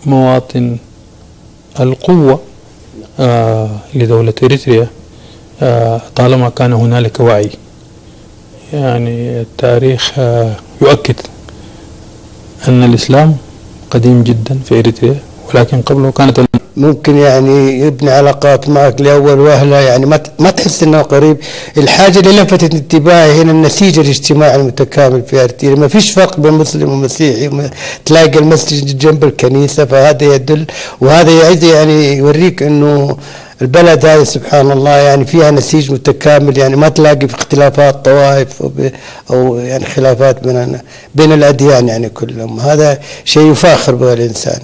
مواطن القوة لدولة إريتريا طالما كان هنالك وعي. يعني التاريخ يؤكد أن الإسلام قديم جدا في إريتريا، ولكن قبله كانت ممكن يعني يبني علاقات معك لأول وهلة، يعني ما تحس أنه قريب. الحاجة اللي لفتت انتباهي هنا النسيج الاجتماعي المتكامل في أريتريا، ما فيش فرق بين مسلم ومسيحي، تلاقي المسجد جنب الكنيسة، فهذا يدل وهذا يعد يعني يوريك أنه البلد هذه سبحان الله يعني فيها نسيج متكامل، يعني ما تلاقي في اختلافات طوائف أو يعني خلافات بين الأديان يعني كلهم. هذا شيء يفاخر به الإنسان،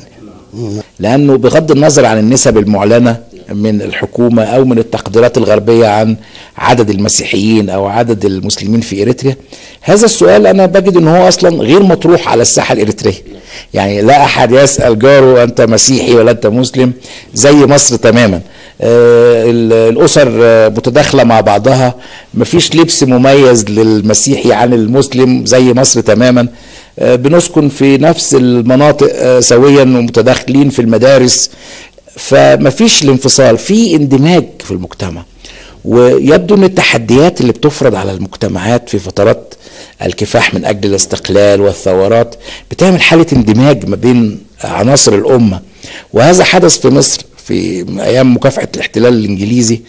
لأنه بغض النظر عن النسب المعلنة من الحكومة أو من التقديرات الغربية عن عدد المسيحيين أو عدد المسلمين في إريتريا، هذا السؤال أنا بجد أنه هو أصلا غير مطروح على الساحة الإريترية. يعني لا أحد يسأل جاره أنت مسيحي ولا أنت مسلم، زي مصر تماما. الأسر متداخلة مع بعضها، مفيش لبس مميز للمسيحي عن المسلم زي مصر تماما. بنسكن في نفس المناطق سويا ومتداخلين في المدارس، فمفيش الانفصال، في اندماج في المجتمع. ويبدو ان التحديات اللي بتفرض على المجتمعات في فترات الكفاح من اجل الاستقلال والثورات بتعمل حالة اندماج ما بين عناصر الامة، وهذا حدث في مصر في ايام مكافحة الاحتلال الانجليزي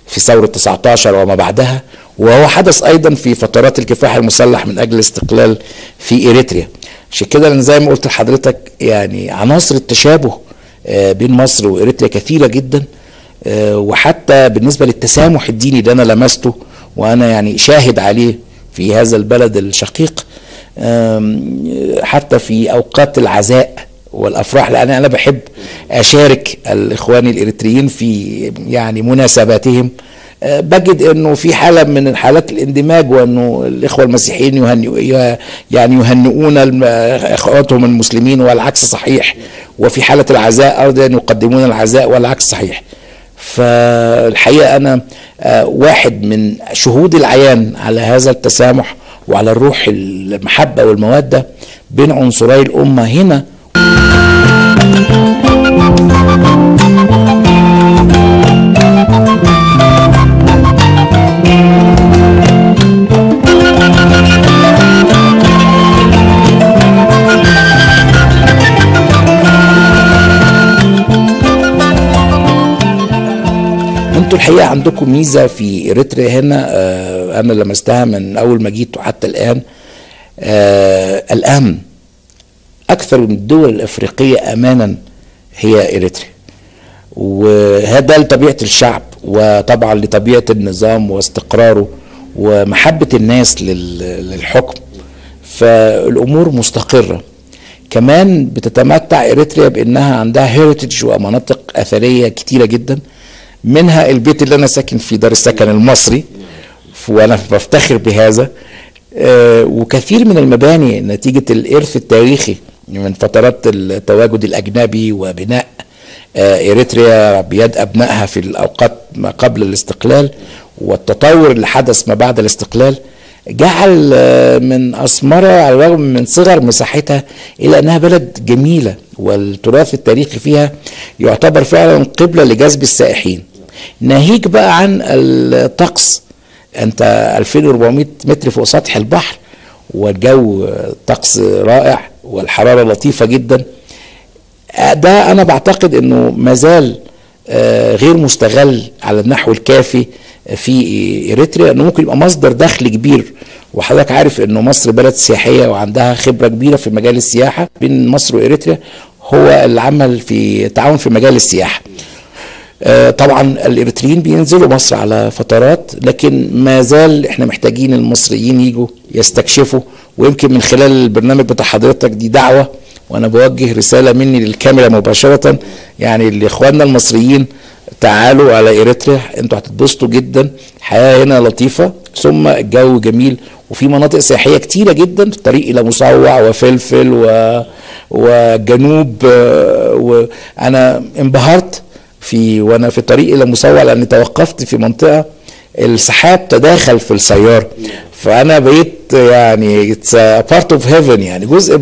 في ثورة 19 وما بعدها، وهو حدث ايضا في فترات الكفاح المسلح من اجل الاستقلال في إريتريا. عشان كده انا زي ما قلت لحضرتك يعني عناصر التشابه بين مصر وإريتريا كثيرة جدا، وحتى بالنسبة للتسامح الديني اللي انا لمسته وانا يعني شاهد عليه في هذا البلد الشقيق، حتى في اوقات العزاء والافراح، لان انا بحب اشارك الاخوان الاريتريين في يعني مناسباتهم، بجد انه في حاله من حالات الاندماج، وانه الاخوه المسيحيين يهنئون اخواتهم المسلمين والعكس صحيح، وفي حاله العزاء ايضا يقدمون العزاء والعكس صحيح. فالحقيقه انا واحد من شهود العيان على هذا التسامح وعلى الروح المحبه والموده بين عنصري الامه هنا. انتوا الحقيقه عندكم ميزه في إريتريا هنا، انا لمستها من اول ما جيت وحتى الان. الامن اكثر من الدول الافريقيه امانا هي إريتريا، وهذا لطبيعه الشعب وطبعا لطبيعه النظام واستقراره ومحبه الناس للحكم، فالامور مستقره. كمان بتتمتع إريتريا بانها عندها هيريتج ومناطق اثريه كتيره جدا، منها البيت اللي انا ساكن فيه دار السكن المصري، وانا بفتخر بهذا، وكثير من المباني نتيجة الإرث التاريخي من فترات التواجد الأجنبي وبناء إريتريا بيد أبنائها في الأوقات ما قبل الاستقلال والتطور اللي حدث ما بعد الاستقلال، جعل من أثمارها على الرغم من صغر مساحتها إلى أنها بلد جميلة، والتراث التاريخي فيها يعتبر فعلا قبلة لجذب السائحين. ناهيك بقى عن الطقس، انت 2400 متر فوق سطح البحر، والجو طقس رائع والحرارة لطيفة جدا. ده انا بعتقد انه مازال غير مستغل على النحو الكافي في إريتريا، انه ممكن يبقى مصدر دخل كبير. وحضرتك عارف انه مصر بلد سياحية وعندها خبرة كبيرة في مجال السياحة. بين مصر وإريتريا هو العمل في تعاون في مجال السياحة. طبعا الإريتريين بينزلوا مصر على فترات، لكن ما زال احنا محتاجين المصريين يجوا يستكشفوا. ويمكن من خلال البرنامج بتاع حضرتك دي دعوة، وانا بوجه رسالة مني للكاميرا مباشرة يعني لاخواننا المصريين، تعالوا على إريتريا، انتوا هتتبسطوا جدا، الحياة هنا لطيفة، ثم الجو جميل، وفي مناطق سياحية كتيرة جدا في الطريق الى مصوع وفلفل وجنوب. وانا انبهرت وانا في الطريق الى مصوع، لاني توقفت في منطقه السحاب تداخل في السياره، فانا بقيت يعني it's a part of heaven، يعني جزء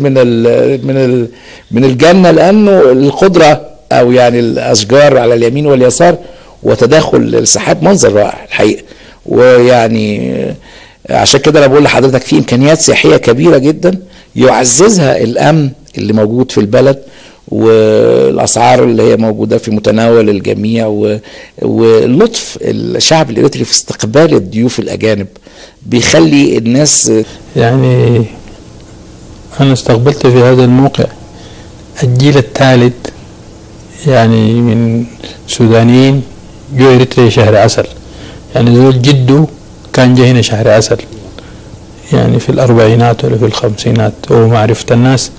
من الجنه، لانه القدره او يعني الاشجار على اليمين واليسار وتداخل السحاب منظر رائع الحقيقه. ويعني عشان كده انا بقول لحضرتك في امكانيات سياحيه كبيره جدا يعززها الامن اللي موجود في البلد، والاسعار اللي هي موجوده في متناول الجميع، ولطف الشعب الاريتري في استقبال الضيوف الاجانب بيخلي الناس. يعني انا استقبلت في هذا الموقع الجيل الثالث يعني من سودانيين جو اريتريا شهر عسل، يعني زول جده كان جه هنا شهر عسل يعني في الأربعينات ولا في الخمسينات، ومعرفة الناس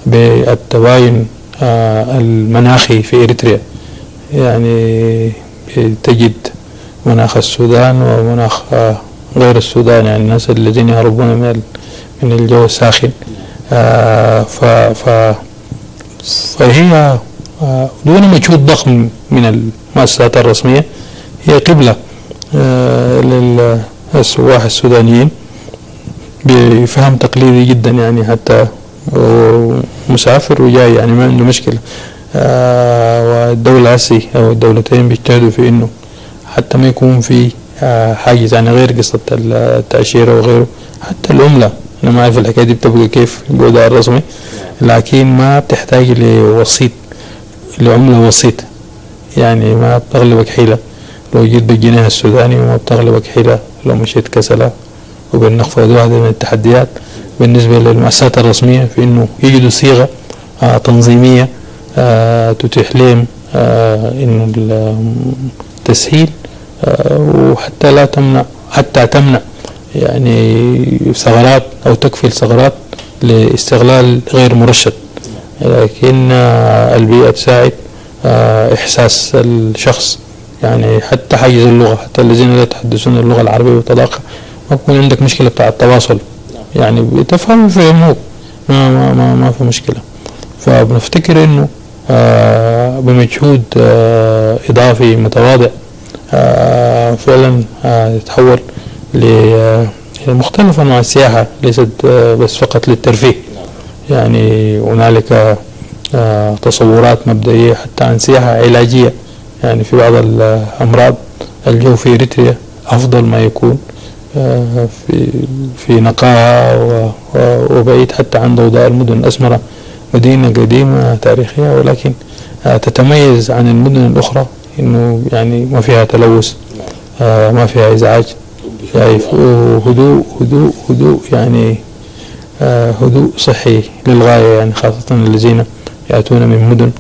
بالتباين المناخي في إريتريا، يعني تجد مناخ السودان ومناخ غير السودان، يعني الناس الذين يهربون من الجو الساخن. فهي دون مجهود ضخم من المؤسسات الرسمية هي قبلة للسواح السودانيين بفهم تقليدي جدا، يعني حتى مسافر وجاي يعني ما عنده مشكلة. والدولة هسي أو الدولتين بيجتهدوا في إنه حتى ما يكون في حاجز، يعني غير قصة التأشيرة وغيره، حتى العملة أنا ما أعرف الحكاية دي بتبقى كيف بوضع الرسمي، لكن ما بتحتاج لوسيط، لعملة وسيطة، يعني ما بتغلبك حيلة لو جيت بالجنيه السوداني، وما بتغلبك حيلة لو مشيت كسلة وبالنخفة. واحدة من التحديات بالنسبة للمؤسسات الرسمية في إنه يجدوا صيغة تنظيمية تتيح لهم إنه التسهيل، وحتى لا تمنع، حتى تمنع يعني ثغرات أو تكفل ثغرات لاستغلال غير مرشد، لكن البيئة تساعد إحساس الشخص، يعني حتى حيز اللغة، حتى الذين لا يتحدثون اللغة العربية بطلاقة ما يكون عندك مشكلة بتاع التواصل، يعني بتفهم يفهموك، ما في مشكلة. فبنفتكر إنه بمجهود إضافي متواضع فعلا يتحول لمختلف أنواع السياحة، ليست بس فقط للترفيه. يعني هنالك تصورات مبدئية حتى عن سياحة علاجية، يعني في بعض الأمراض الجو في إريتريا أفضل ما يكون في نقاها وبعيد حتى عن ضوضاء المدن الأسمرة. مدينة قديمة تاريخية، ولكن تتميز عن المدن الأخرى إنه يعني ما فيها تلوث، ما فيها إزعاج، شايف، هدوء هدوء هدوء، يعني هدوء صحي للغاية، يعني خاصة الذين يأتون من مدن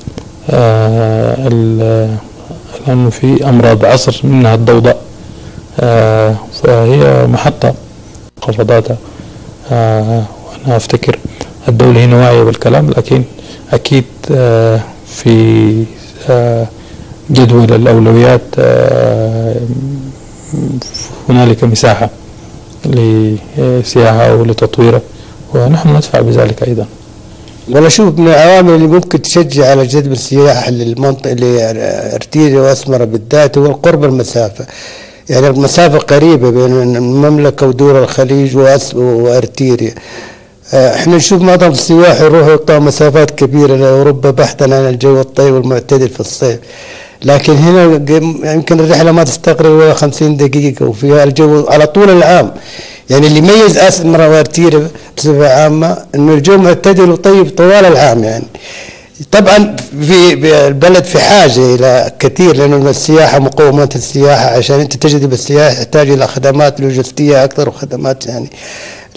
لأنه في أمراض عصر منها الضوضاء. فهي محطة خفضاتها، وأنا أفتكر الدولة هنا واعية بالكلام، لكن أكيد في جدول الأولويات هنالك مساحة لسياحة ولتطويره، ونحن ندفع بذلك أيضا. والله شوف، من العوامل اللي ممكن تشجع على جذب السياح للمنطقة لإريتريا وأسمرة بالذات هو القرب المسافة، يعني المسافة قريبة بين المملكة ودول الخليج وإريتريا. احنا نشوف معظم السياح يروحوا يقطعوا مسافات كبيرة لأوروبا بحثا عن الجو الطيب والمعتدل في الصيف، لكن هنا يمكن الرحلة ما تستغرق ولا 50 دقيقة، وفيها الجو على طول العام. يعني اللي يميز أسمرة وإريتريا بصفة عامة إنه الجو معتدل وطيب طوال العام. يعني طبعا في البلد في حاجة إلى كثير، لأنه السياحة مقومات السياحة عشان أنت تجذب السياح يحتاج إلى خدمات لوجستية أكثر وخدمات يعني،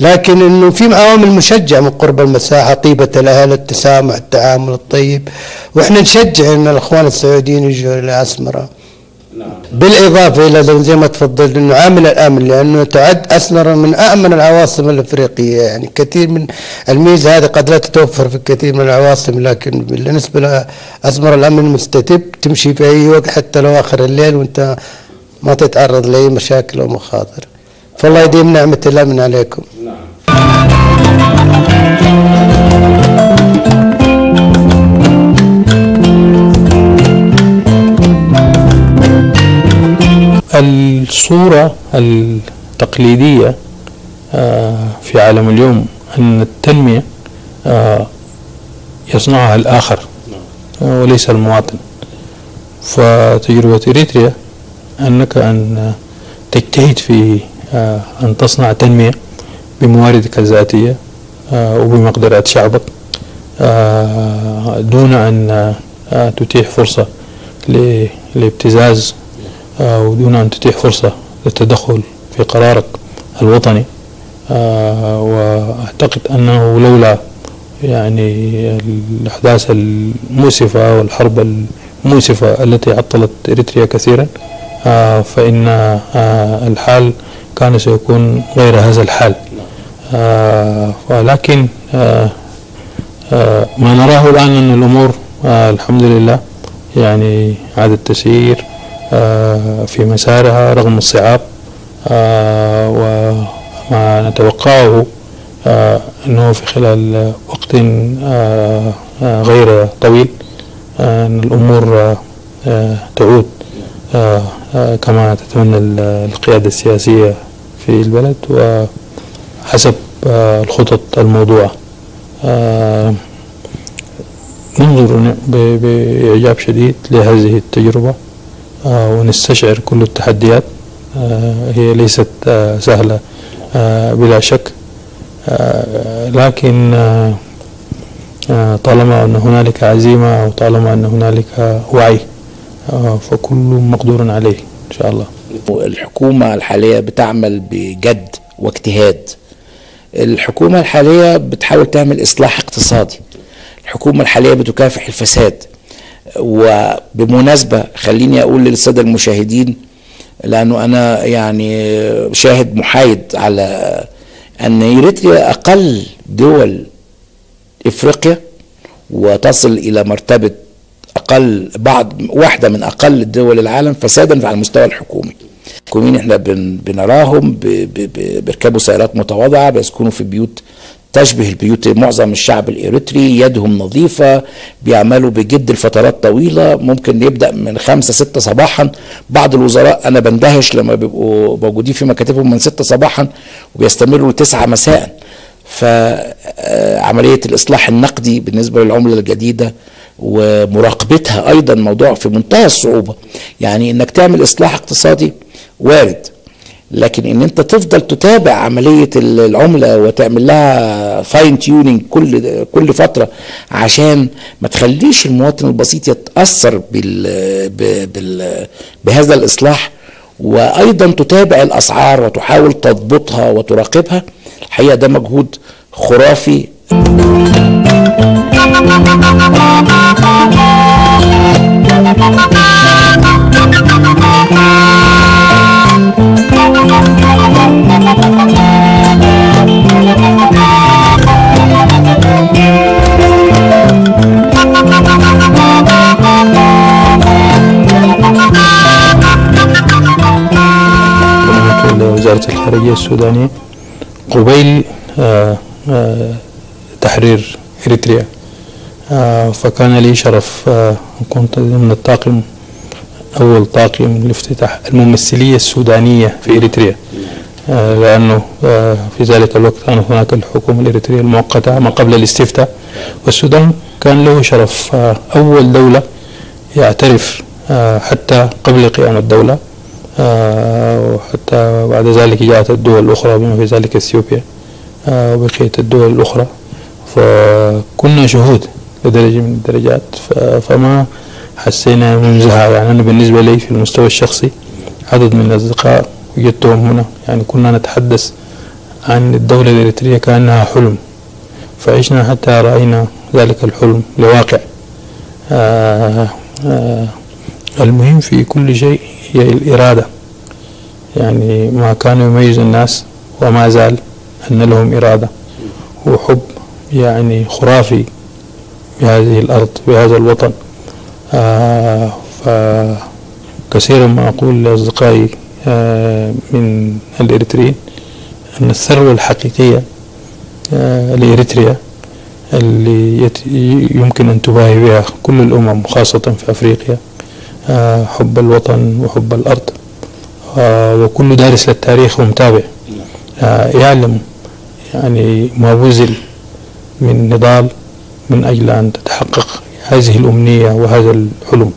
لكن إنه في عوامل مشجعة من قرب المساحة، طيبة الأهل، التسامح، التعامل الطيب، وإحنا نشجع إن الإخوان السعوديين يجوا إلى أسمرة. بالإضافة إلى زي ما تفضلت إنه عامل الأمن، لأنه تعد أسمرة من أأمن العواصم الأفريقية، يعني كثير من الميزة هذه قد لا تتوفر في كثير من العواصم، لكن بالنسبة لأسمرة الأمن مستتب، تمشي في أي وقت حتى لو آخر الليل وأنت ما تتعرض لأي مشاكل أو مخاطر. فالله يديم نعمة الأمن عليكم. الصورة التقليدية في عالم اليوم أن التنمية يصنعها الآخر وليس المواطن. فتجربة إريتريا أنك أن تجتهد في أن تصنع تنمية بمواردك الذاتية وبمقدرات شعبك دون أن تتيح فرصة لابتزاز ودون أن تتيح فرصة للتدخل في قرارك الوطني. وأعتقد أنه لولا يعني الأحداث المؤسفة والحرب المؤسفة التي عطلت إريتريا كثيرا فإن الحال كان سيكون غير هذا الحال. ولكن ما نراه الآن أن الأمور الحمد لله يعني عادت تسير في مسارها رغم الصعاب، وما نتوقعه أنه في خلال وقت غير طويل أن الأمور تعود كما تتمنى القيادة السياسية في البلد وحسب الخطط الموضوعة. ننظر بإعجاب شديد لهذه التجربة ونستشعر كل التحديات، هي ليست سهلة بلا شك، لكن طالما أن هنالك عزيمة وطالما أن هنالك وعي فكل مقدور عليه إن شاء الله. الحكومة الحالية بتعمل بجد واجتهاد. الحكومة الحالية بتحاول تعمل إصلاح اقتصادي. الحكومة الحالية بتكافح الفساد. وبمناسبة خليني أقول للسادة المشاهدين، لأنه أنا يعني شاهد محايد على أن إريتريا أقل دول إفريقيا وتصل إلى مرتبة واحدة من أقل دول العالم فسادا على المستوى الحكومي. الحكوميين احنا بنراهم بيركبوا سيارات متواضعة، بيسكنوا في بيوت تشبه البيوت معظم الشعب الإريتري، يدهم نظيفة، بيعملوا بجد لفترات طويلة، ممكن يبدأ من 5-6 صباحا. بعض الوزراء أنا بندهش لما بيبقوا موجودين في مكاتبهم من 6 صباحا وبيستمروا ل9 مساء. فعملية الإصلاح النقدي بالنسبة للعملة الجديدة ومراقبتها أيضا موضوع في منتهى الصعوبة. يعني إنك تعمل إصلاح اقتصادي وارد، لكن ان انت تفضل تتابع عملية العملة وتعمل لها فاين تيونينج كل فترة عشان ما تخليش المواطن البسيط يتأثر بهذا الإصلاح، وأيضا تتابع الأسعار وتحاول تضبطها وتراقبها. الحقيقة ده مجهود خرافي. وزارة الخارجية السودانية قبيل تحرير إريتريا، فكان لي شرف كنت ضمن الطاقم أول طاقم لافتتاح الممثلية السودانية في إريتريا، لأنه في ذلك الوقت كانت هناك الحكومة الإريترية المؤقتة ما قبل الاستفتاء، والسودان كان له شرف أول دولة يعترف حتى قبل قيام الدولة، وحتى بعد ذلك جاءت الدول الأخرى بما في ذلك إثيوبيا وبقية الدول الأخرى، فكنا شهود لدرجة من الدرجات، فما حسينا منزهة. يعني أنا بالنسبة لي في المستوى الشخصي عدد من الأصدقاء وجدتهم هنا، يعني كنا نتحدث عن الدولة الإريترية كأنها حلم، فعشنا حتى رأينا ذلك الحلم لواقع. المهم في كل شيء هي الإرادة، يعني ما كان يميز الناس وما زال أن لهم إرادة وحب يعني خرافي بهذه الأرض بهذا الوطن. فكثيرا ما أقول لأصدقائي من الإريتريين أن الثروة الحقيقية لإريتريا اللي يمكن أن تباهي بها كل الأمم خاصة في أفريقيا حب الوطن وحب الأرض، وكل دارس للتاريخ ومتابع يعلم يعني ما بذل من نضال من أجل أن تتحقق هذه الأمنية وهذا الحلم.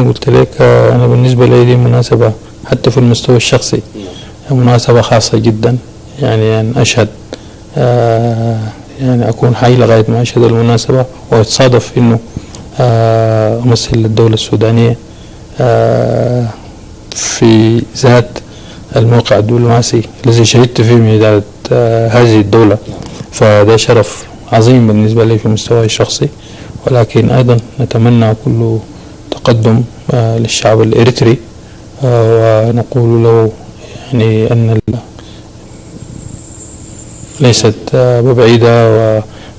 قلت لك أنا بالنسبة لي دي مناسبة حتى في المستوى الشخصي مناسبة خاصة جدا، يعني أن أشهد يعني أكون حي لغاية ما أشهد المناسبة، ويتصادف إنه أمثل الدولة السودانية في ذات الموقع الدبلوماسي الذي شهدت فيه ميداد هذه الدولة، فده شرف عظيم بالنسبة لي في المستوى الشخصي. ولكن أيضا نتمنى كل تقدم للشعب الإريتري، ونقول له يعني أن ليست ببعيدة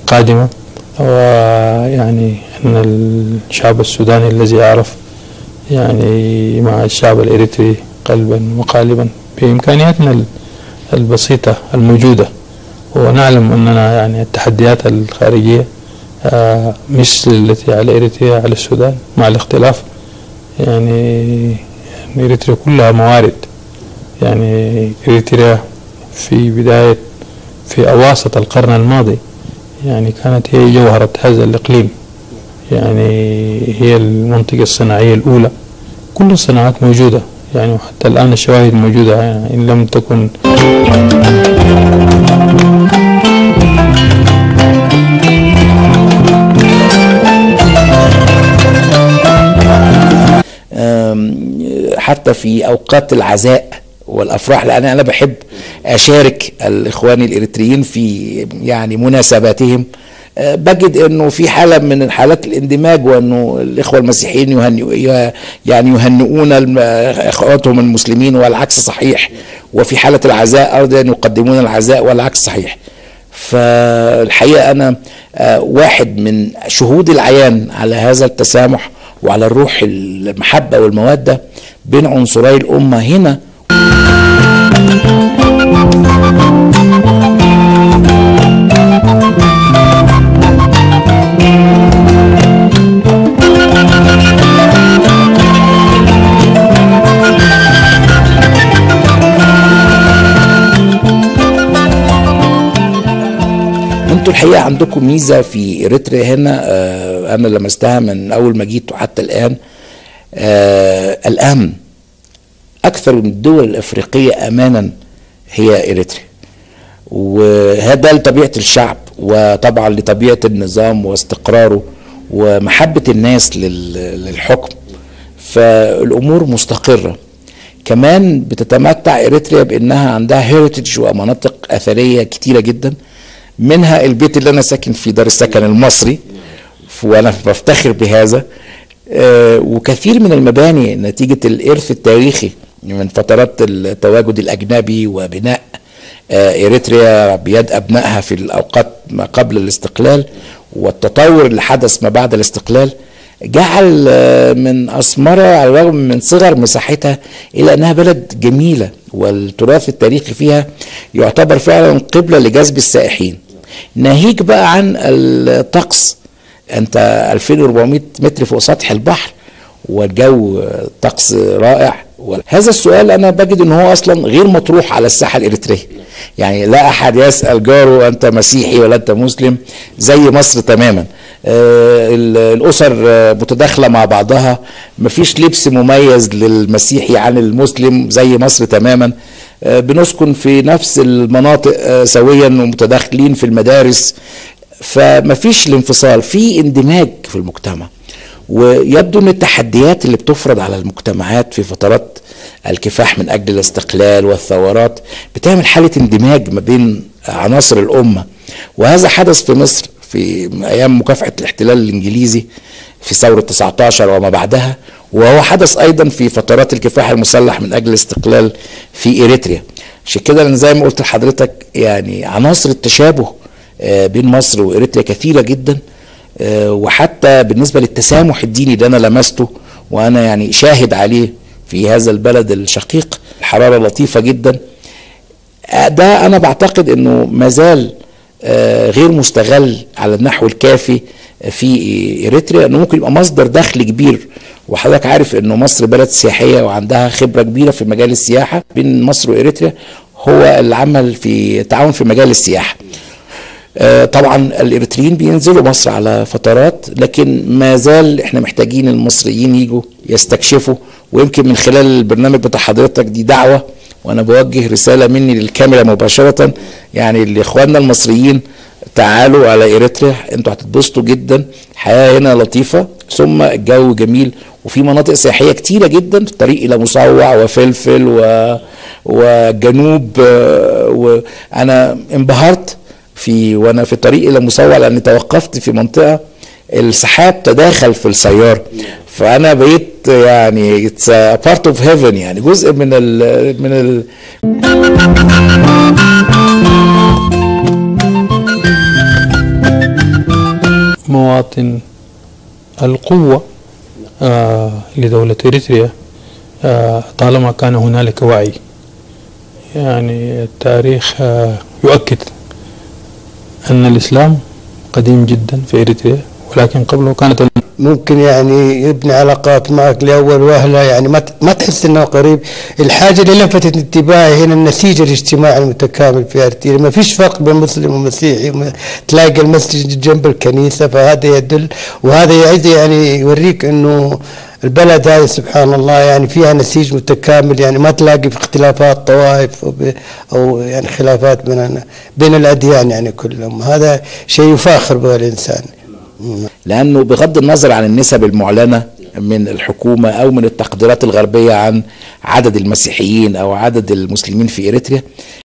وقادمة، ويعني أن الشعب السوداني الذي يعرف يعني مع الشعب الإريتري قلبا وقالبا بإمكانياتنا البسيطة الموجودة، ونعلم أننا يعني التحديات الخارجية مثل التي على إريتريا على السودان مع الاختلاف، يعني إريتريا كلها موارد. يعني إريتريا في أواسط القرن الماضي يعني كانت هي جوهرة هذا الإقليم، يعني هي المنطقة الصناعية الأولى، كل الصناعات موجودة يعني، وحتى الآن الشواهد موجودة يعني إن لم تكن حتى في أوقات العزاء والأفراح، لأن أنا بحب أشارك الإخوان الإريتريين في يعني مناسباتهم، بجد أنه في حالة من حالات الاندماج، وأنه الإخوة المسيحيين يهنئون إخواتهم المسلمين والعكس صحيح، وفي حالة العزاء أيضا يقدمون العزاء والعكس صحيح. فالحقيقة أنا واحد من شهود العيان على هذا التسامح وعلى الروح المحبة والمودة بين عنصري الأمة هنا. انتوا الحقيقة عندكم ميزة في إريتريا هنا أنا لمستها من أول ما جيت وحتى الآن، الأمن. أكثر من الدول الأفريقية أمانا هي إريتريا، وهذا لطبيعة الشعب، وطبعا لطبيعة النظام واستقراره ومحبة الناس للحكم، فالأمور مستقرة. كمان بتتمتع إريتريا بأنها عندها هيريتج ومناطق أثرية كتيرة جدا، منها البيت اللي أنا ساكن فيه دار السكن المصري، وأنا بفتخر بهذا، وكثير من المباني نتيجة الإرث التاريخي من فترات التواجد الأجنبي وبناء إريتريا بيد أبنائها في الأوقات ما قبل الاستقلال، والتطور اللي حدث ما بعد الاستقلال، جعل من أثمارها على الرغم من صغر مساحتها إلى أنها بلد جميلة، والتراث التاريخي فيها يعتبر فعلا قبلة لجذب السائحين. ناهيك بقى عن الطقس، أنت 2400 متر فوق سطح البحر، والجو طقس رائع. هذا السؤال أنا بجد أنه هو أصلا غير مطروح على الساحة الإريترية، يعني لا أحد يسأل جاره أنت مسيحي ولا أنت مسلم، زي مصر تماما. الأسر متداخلة مع بعضها، مفيش لبس مميز للمسيحي عن المسلم زي مصر تماما، بنسكن في نفس المناطق سويا ومتداخلين في المدارس، فمفيش الانفصال، في اندماج في المجتمع. ويبدو ان التحديات اللي بتفرض على المجتمعات في فترات الكفاح من اجل الاستقلال والثورات بتعمل حالة اندماج ما بين عناصر الامة، وهذا حدث في مصر في ايام مكافحة الاحتلال الانجليزي في ثورة 19 وما بعدها، وهو حدث ايضا في فترات الكفاح المسلح من اجل الاستقلال في إريتريا. عشان كده انا زي ما قلت لحضرتك يعني عناصر التشابه بين مصر وإريتريا كثيرة جدا، وحتى بالنسبة للتسامح الديني اللي أنا لمسته وأنا يعني شاهد عليه في هذا البلد الشقيق، الحرارة لطيفة جدا. ده أنا بعتقد أنه مازال غير مستغل على النحو الكافي في إريتريا، أنه ممكن يبقى مصدر دخل كبير. وحضرتك عارف أنه مصر بلد سياحية وعندها خبرة كبيرة في مجال السياحة. بين مصر وإريتريا هو العمل في تعاون في مجال السياحة. طبعا الإريتريين بينزلوا مصر على فترات، لكن ما زال احنا محتاجين المصريين يجوا يستكشفوا. ويمكن من خلال البرنامج بتاع حضرتك دي دعوة، وانا بوجه رسالة مني للكاميرا مباشرة يعني لاخواننا المصريين، تعالوا على إريتريا، انتوا هتتبسطوا جدا. الحياة هنا لطيفة، ثم الجو جميل، وفي مناطق سياحية كتيرة جدا في الطريق الى مصوع وفلفل وجنوب. وانا انبهرت وانا في الطريق الى مصوع، لاني توقفت في منطقة السحاب تداخل في السيارة، فانا بقيت يعني it's a part of heaven، يعني جزء من مواطن القوة لدولة إريتريا طالما كان هنالك وعي. يعني التاريخ يؤكد أن الإسلام قديم جدا في إريتريا، ولكن قبله كانت ممكن يعني يبني علاقات معك لأول وهلة، يعني ما تحس انه قريب. الحاجة اللي لفتت انتباهي هنا النسيج الاجتماعي المتكامل في ارتيريا، ما فيش فرق بين مسلم ومسيحي، تلاقي المسجد جنب الكنيسة، فهذا يدل وهذا يعد يعني يوريك انه البلد هذه سبحان الله يعني فيها نسيج متكامل، يعني ما تلاقي في اختلافات طوائف او يعني خلافات بين الاديان يعني كلهم. هذا شيء يفاخر به الانسان، لأنه بغض النظر عن النسب المعلنة من الحكومة أو من التقديرات الغربية عن عدد المسيحيين أو عدد المسلمين في إريتريا،